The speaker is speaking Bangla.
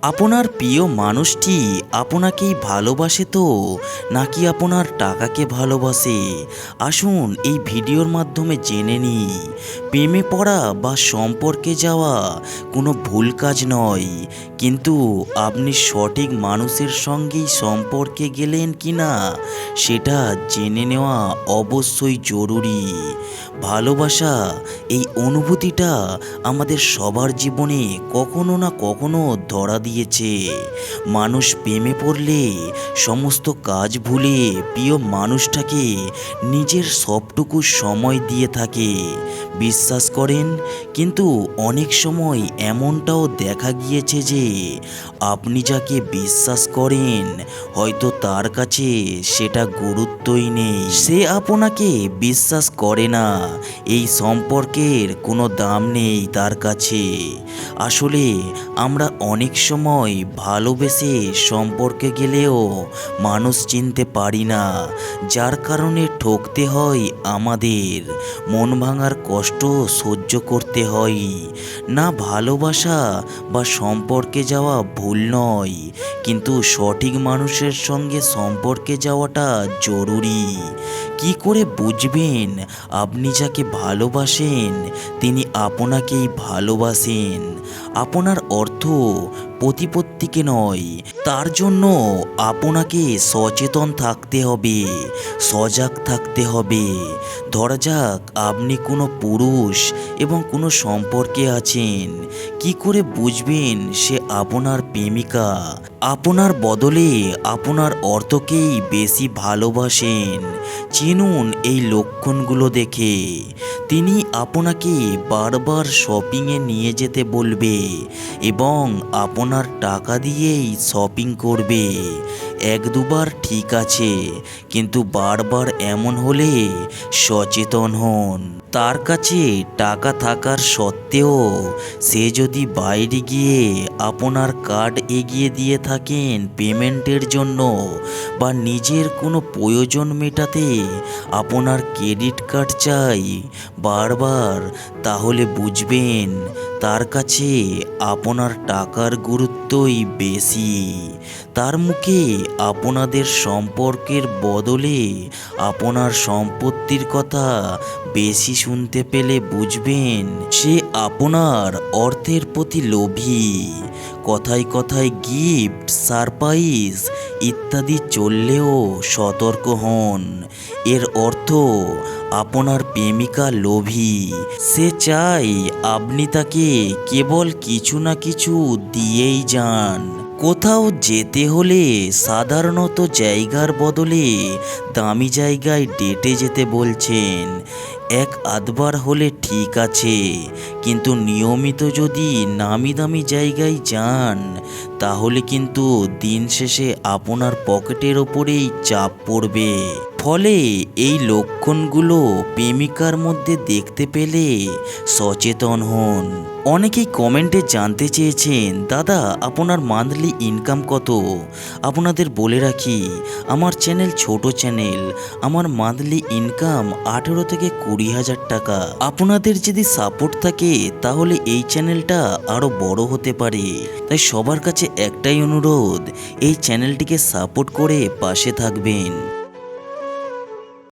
আপনার প্রিয় মানুষটি আপনাকেই ভালোবাসে তো নাকি আপনার টাকাকে ভালোবাসে? আসুন এই ভিডিওর মাধ্যমে জেনে নিই। প্রেমে পড়া বা সম্পর্কে যাওয়া কোনো ভুল কাজ নয়, কিন্তু আপনি সঠিক মানুষের সঙ্গেই সম্পর্কে গেলেন কি না সেটা জেনে নেওয়া অবশ্যই জরুরি। ভালোবাসা এই অনুভূতিটা আমাদের সবার জীবনে কখনো না কখনো ধরা দিয়েছে। মানুষ প্রেমে পড়লে সমস্ত কাজ ভুলে প্রিয় মানুষটাকে নিজের সবটুকু সময় দিয়ে থাকে। বিশ্বাস করেন, কিন্তু অনেক সময় এমনটাও দেখা গিয়েছে যে আপনি যাকে বিশ্বাস করেন হয়তো তার কাছে সেটা গুরুত্বই নেই। সে আপনাকে বিশ্বাস করে না, এই সম্পর্কের কোনো দাম নেই তার কাছে। আসলে আমরা অনেক সময় ভালোবেসে সম্পর্কে গেলেও মানুষ চিনতে পারি না, যার কারণে ঠকতে হয় আমাদের, মন ভাঙার কষ্ট সহ্য করতে হয়। না ভালোবাসা বা সম্পর্কে যাওয়া ভুল নয়, কিন্তু সঠিক মানুষের সঙ্গে সম্পর্কে যাওয়াটা জরুরি। কি করে বুঝবেন আপনি যাকে ভালোবাসেন তিনি আপনাকেই ভালোবাসেন? আপনার অর্থ প্রতিপত্তিকে নয়, তার জন্য আপনাকে সচেতন থাকতে হবে, সজাগ থাকতে হবে। ধরা যাক আপনি কোনো পুরুষ এবং কোনো সম্পর্কে আছেন, কি করে বুঝবেন সে আপনার প্রেমিকা? আপনার বদলে আপনার অর্থকেই বেশি ভালোবাসেন। চিনুন এই লক্ষণগুলো দেখে। তিনি আপনাকে বারবার শপিংয়ে নিয়ে যেতে বলবে এবং আপনার টাকা দিয়েই শপিং করবে। এক দুবার ঠিক আছে, কিন্তু বারবার এমন হলে সচেতন হন। তার কাছে টাকা থাকার সত্ত্বেও সে যদি বাইরে গিয়ে আপনার কার্ড এগিয়ে দিয়ে থাকেন পেমেন্টের জন্য বা নিজের কোনো প্রয়োজন মেটাতে আপনার ক্রেডিট কার্ড চাই বারবার, তাহলে বুঝবেন তার কাছে আপনার টাকার গুরুত্বই বেশি। তার মুখে আপনাদের সম্পর্কের বদলে আপনার সম্পত্তির কথা বেশি শুনতে পেলে বুঝবেন সে আপনার অর্থের প্রতি লোভী। কথায় কথায় গিফট, সারপ্রাইজ ইত্যাদি চললেও সতর্ক হন। এর অর্থ আপনার প্রেমিকা লোভী। সে চায় আপনি তাকে কেবল কিছু না কিছু দিয়েই যান। কোথাও যেতে হলে সাধারণত জায়গার বদলে দামি জায়গায় ডেটে যেতে বলছেন। এক আধবার হলে ঠিক আছে, কিন্তু নিয়মিত যদি নামি দামি জায়গায় যান তাহলে কিন্তু দিন শেষে আপনার পকেটের ওপরেই চাপ পড়বে। ফলে এই লক্ষণগুলো প্রেমিকার মধ্যে দেখতে পেলে সচেতন হন। অনেকেই কমেন্টে জানতে চেয়েছেন, দাদা আপনার মান্থলি ইনকাম কত? আপনাদের বলে রাখি, আমার চ্যানেল ছোট চ্যানেল, আমার মান্থলি ইনকাম 18 থেকে 20,000 টাকা। আপনাদের যদি সাপোর্ট থাকে তাহলে এই চ্যানেলটা আরও বড় হতে পারে। তাই সবার কাছে একটাই অনুরোধ, এই চ্যানেলটিকে সাপোর্ট করে পাশে থাকবেন।